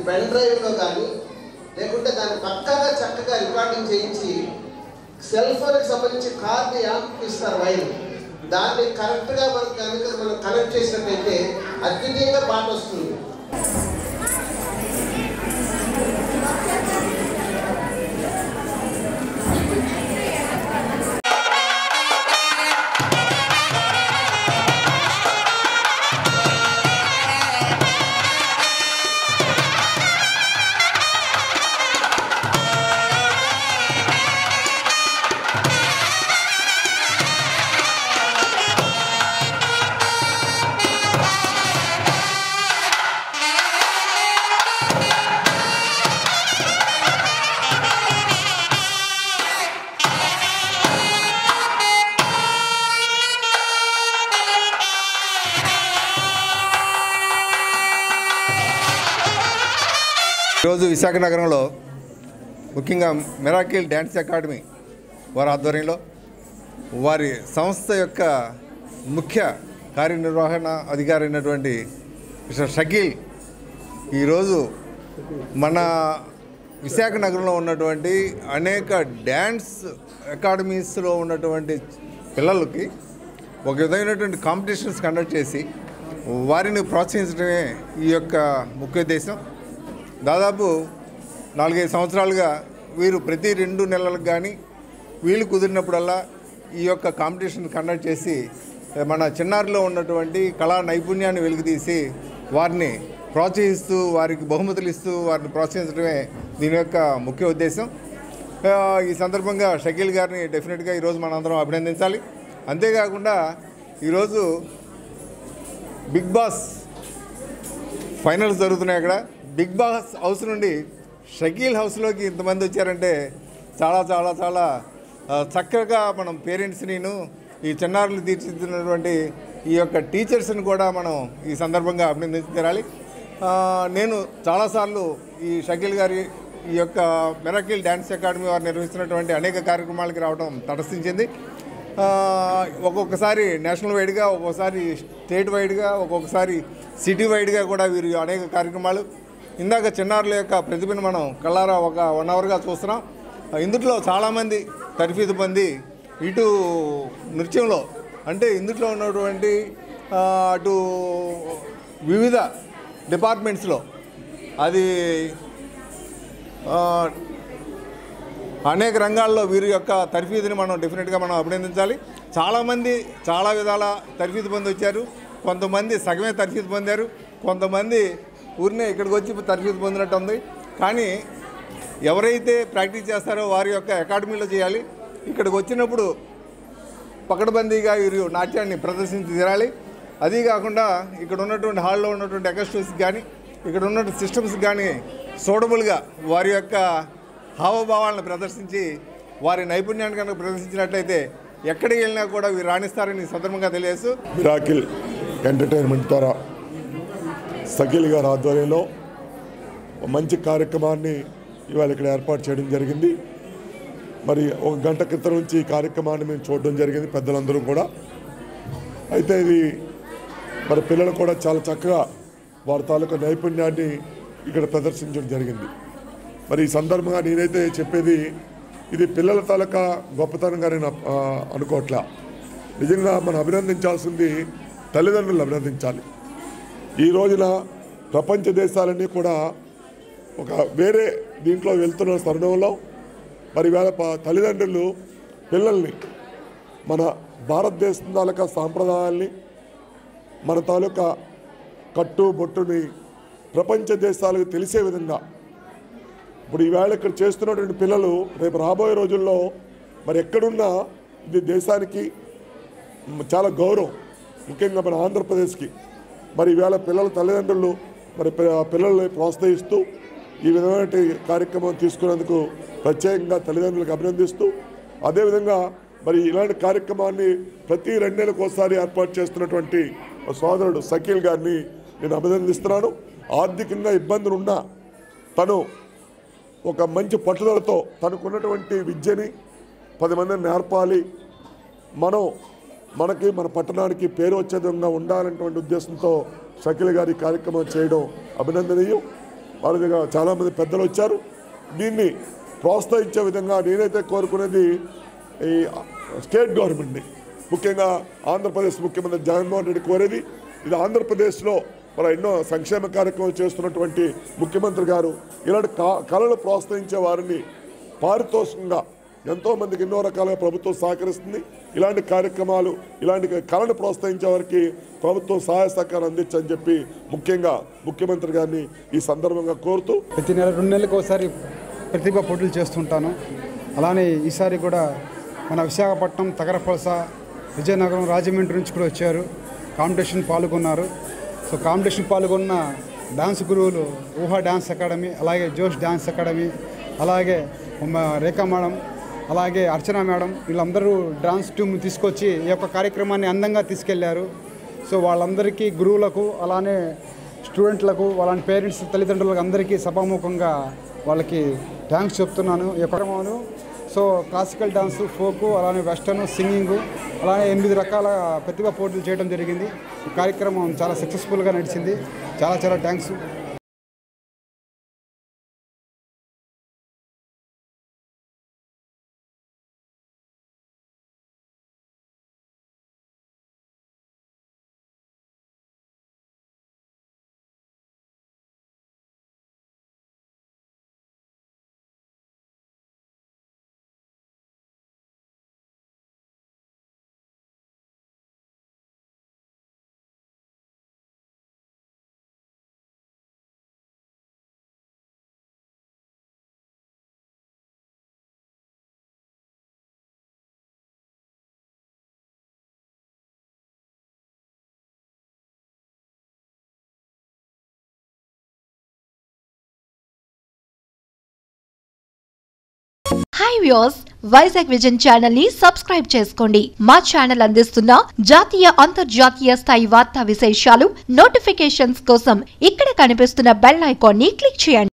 Pen డ్రైవ్లో కానీ లేకుంటే దాన్ని పక్కాగా చక్కగా రికార్డింగ్ చేయించి సెల్ ఫోన్కి సంబంధించి కార్ని యాంప్ ఇస్తారు వైర్, దాన్ని కరెక్ట్గా మనం కనెక్ట్ చేసినట్టయితే అద్వితీయంగా పాట వస్తుంది. ఈరోజు విశాఖ నగరంలో ముఖ్యంగా మిరాకిల్ డ్యాన్స్ అకాడమీ వారి ఆధ్వర్యంలో వారి సంస్థ యొక్క ముఖ్య కార్యనిర్వహణ అధికారి అయినటువంటి మిస్టర్ షకీల్ ఈరోజు మన విశాఖ నగరంలో ఉన్నటువంటి అనేక డ్యాన్స్ అకాడమీస్లో ఉన్నటువంటి పిల్లలకి ఒక విధమైనటువంటి కాంపిటీషన్స్ కండక్ట్ చేసి వారిని ప్రోత్సహించడమే ఈ యొక్క ముఖ్య ఉద్దేశం. దాదాపు 4-5 సంవత్సరాలుగా వీరు ప్రతి 2 నెలలకు కానీ వీలు కుదిరినప్పుడల్లా ఈ యొక్క కాంపిటీషన్ కండక్ట్ చేసి మన చిన్నారిలో ఉన్నటువంటి కళా నైపుణ్యాన్ని వెలికితీసి వారిని ప్రోత్సహిస్తూ వారికి బహుమతులు ఇస్తూ వారిని ప్రోత్సహించడమే దీని యొక్క ముఖ్య ఉద్దేశం. ఈ సందర్భంగా షకీల్ గారిని డెఫినెట్గా ఈరోజు మనందరం అభినందించాలి. అంతేకాకుండా ఈరోజు బిగ్ బాస్ ఫైనల్స్ జరుగుతున్నాయి. అక్కడ బిగ్ బాస్ హౌస్ నుండి షకీల్ హౌస్లోకి ఇంతమంది వచ్చారంటే చాలా చాలా చాలా చక్కగా మనం పేరెంట్స్ని ఈ చిన్నారులు తీర్చిదిద్దినటువంటి ఈ యొక్క టీచర్స్ని కూడా మనం ఈ సందర్భంగా అభినందించాలి. నేను చాలాసార్లు ఈ షకీల్ గారి ఈ యొక్క మిరాకిల్ డ్యాన్స్ అకాడమీ వారు నిర్వహిస్తున్నటువంటి అనేక కార్యక్రమాలకి రావడం తటస్థించింది. ఒక్కొక్కసారి నేషనల్ వైడ్గా, ఒక్కొక్కసారి స్టేట్ వైడ్గా, ఒక్కొక్కసారి సిటీ వైడ్గా కూడా వీరు అనేక కార్యక్రమాలు. ఇందాక చిన్నారుల యొక్క ప్రతిభను మనం కళ్ళారా ఒక 1 అవర్గా చూస్తున్నాం. ఇందులో చాలామంది తర్ఫీదు పొంది ఇటు నృత్యంలో అంటే ఇందులో ఉన్నటువంటి అటు వివిధ డిపార్ట్మెంట్స్లో అది అనేక రంగాల్లో వీరి యొక్క తర్ఫీదుని మనం డెఫినెట్గా మనం అభినందించాలి. చాలామంది చాలా విధాల తర్ఫీదు పొంది వచ్చారు. కొంతమంది సగమే తర్ఫీదు పొందారు, కొంతమంది ఊరినే ఇక్కడికి వచ్చి తర్ఫీదు పొందినట్టు ఉంది. కానీ ఎవరైతే ప్రాక్టీస్ చేస్తారో వారి యొక్క అకాడమీలో చేయాలి. ఇక్కడికి వచ్చినప్పుడు పకడ్బందీగా వీరు నాట్యాన్ని ప్రదర్శించి తీరాలి. అదీ కాకుండా ఇక్కడ ఉన్నటువంటి హాల్లో ఉన్నటువంటి అకస్టిక్స్ కానీ ఇక్కడ ఉన్నటువంటి సిస్టమ్స్ కానీ సూటబుల్గా వారి యొక్క హావభావాలను ప్రదర్శించి వారి నైపుణ్యాన్ని కనుక ప్రదర్శించినట్లయితే ఎక్కడికి వెళ్ళినా కూడా వీరు రాణిస్తారని సందర్భంగా తెలియజేస్తూ మిరాకిల్ ఎంటర్టైన్మెంట్ ద్వారా షకీల్ గారి ఆధ్వర్యంలో మంచి కార్యక్రమాన్ని ఇవాళ ఇక్కడ ఏర్పాటు చేయడం జరిగింది. మరి 1 గంట క్రితం నుంచి ఈ కార్యక్రమాన్ని మేము చూడడం జరిగింది పెద్దలందరూ కూడా. అయితే ఇది మరి పిల్లలు కూడా చాలా చక్కగా వారి తాలూకా నైపుణ్యాన్ని ఇక్కడ ప్రదర్శించడం జరిగింది. మరి ఈ సందర్భంగా నేనైతే చెప్పేది ఇది పిల్లల తాలూకా గొప్పతనంగా నేను అనుకోవట్లా. నిజంగా మనం అభినందించాల్సింది తల్లిదండ్రులు అభినందించాలి. ఈ రోజున ప్రపంచ దేశాలన్నీ కూడా ఒక వేరే దీంట్లో వెళ్తున్న తరుణంలో మరి వేళ తల్లిదండ్రులు పిల్లల్ని మన భారతదేశం తాలూకా సాంప్రదాయాల్ని మన తాలూకా కట్టు బొట్టుని ప్రపంచ దేశాలకు తెలిసే విధంగా ఇప్పుడు ఈవేళ ఇక్కడ చేస్తున్నటువంటి పిల్లలు రేపు రాబోయే రోజుల్లో మరి ఎక్కడున్నా ఇది దేశానికి చాలా గౌరవం, ముఖ్యంగా మన ఆంధ్రప్రదేశ్కి. మరి ఈవేళ పిల్లల తల్లిదండ్రులు మరి పిల్లల్ని ప్రోత్సహిస్తూ ఈ విధమైన కార్యక్రమం తీసుకున్నందుకు ప్రత్యేకంగా తల్లిదండ్రులకు అభినందిస్తూ, అదేవిధంగా మరి ఇలాంటి కార్యక్రమాన్ని ప్రతి 2 నెలలకు ఒకసారి ఏర్పాటు చేస్తున్నటువంటి సోదరుడు షకీల్ గారిని నేను అభినందిస్తున్నాను. ఆర్థికంగా ఇబ్బందులు ఉన్నా తను ఒక మంచి పట్టుదలతో తనకున్నటువంటి విద్యని 10 మందిని నేర్పాలి, మనకి మన పట్టణానికి పేరు వచ్చే విధంగా ఉండాలనేటువంటి ఉద్దేశంతో షకీల్ గారి కార్యక్రమం చేయడం అభినందనీయం. వాళ్ళ దగ్గర చాలామంది పెద్దలు వచ్చారు. దీన్ని ప్రోత్సహించే విధంగా నేనైతే కోరుకునేది ఈ స్టేట్ గవర్నమెంట్ని, ముఖ్యంగా ఆంధ్రప్రదేశ్ ముఖ్యమంత్రి జగన్మోహన్ రెడ్డి కోరేది ఇది. ఆంధ్రప్రదేశ్లో మన ఎన్నో సంక్షేమ కార్యక్రమాలు చేస్తున్నటువంటి ముఖ్యమంత్రి గారు ఇలాంటి కళలు ప్రోత్సహించే వారిని పారితోషికంగా ఎంతోమందికి ఎన్నో రకాలుగా ప్రభుత్వం సహకరిస్తుంది. ఇలాంటి కార్యక్రమాలు, ఇలాంటి కళను ప్రోత్సహించే వారికి ప్రభుత్వం సహాయ సహకారం అందించని చెప్పి ముఖ్యంగా ముఖ్యమంత్రి గారిని ఈ సందర్భంగా కోరుతూ, ప్రతి నెల 2 నెలలకు ఒకసారి ప్రతిభ పోటీలు చేస్తుంటాను. అలానే ఈసారి కూడా మన విశాఖపట్నం, తగరపలస, విజయనగరం, రాజమండ్రి నుంచి కూడా వచ్చారు, కాంపిటీషన్ పాల్గొన్నారు. సో కాంపిటీషన్ పాల్గొన్న డాన్స్ గురువులు ఊహా డాన్స్ అకాడమీ, అలాగే జోష్ డాన్స్ అకాడమీ, అలాగే రేఖా మేడం, అలాగే అర్చన మేడం, వీళ్ళందరూ డాన్స్ టీమ్ తీసుకొచ్చి ఈ యొక్క కార్యక్రమాన్ని అందంగా తీసుకెళ్లారు. సో వాళ్ళందరికీ గురువులకు, అలానే స్టూడెంట్లకు, వాళ్ళ పేరెంట్స్, తల్లిదండ్రులకు అందరికీ సభాముఖంగా వాళ్ళకి థ్యాంక్స్ చెప్తున్నాను. ఈ కార్యక్రమాలు సో క్లాసికల్ డాన్సు, ఫోకు, అలానే వెస్టర్న్, సింగింగు, అలానే 8 రకాల ప్రతిభా పోటీలు చేయడం జరిగింది. ఈ కార్యక్రమం చాలా సక్సెస్ఫుల్గా నడిచింది. చాలా చాలా thanks. Hi viewers, Vizag vision channel ని సబ్స్క్రైబ్ చేసుకోండి. మా ఛానల్ అందిస్తున్న జాతీయ, అంతర్జాతీయ స్థాయి వార్తా విశేషాలు, నోటిఫికేషన్స్ కోసం ఇక్కడ కనిపిస్తున్న బెల్ ఐకాన్ ని క్లిక్ చేయండి.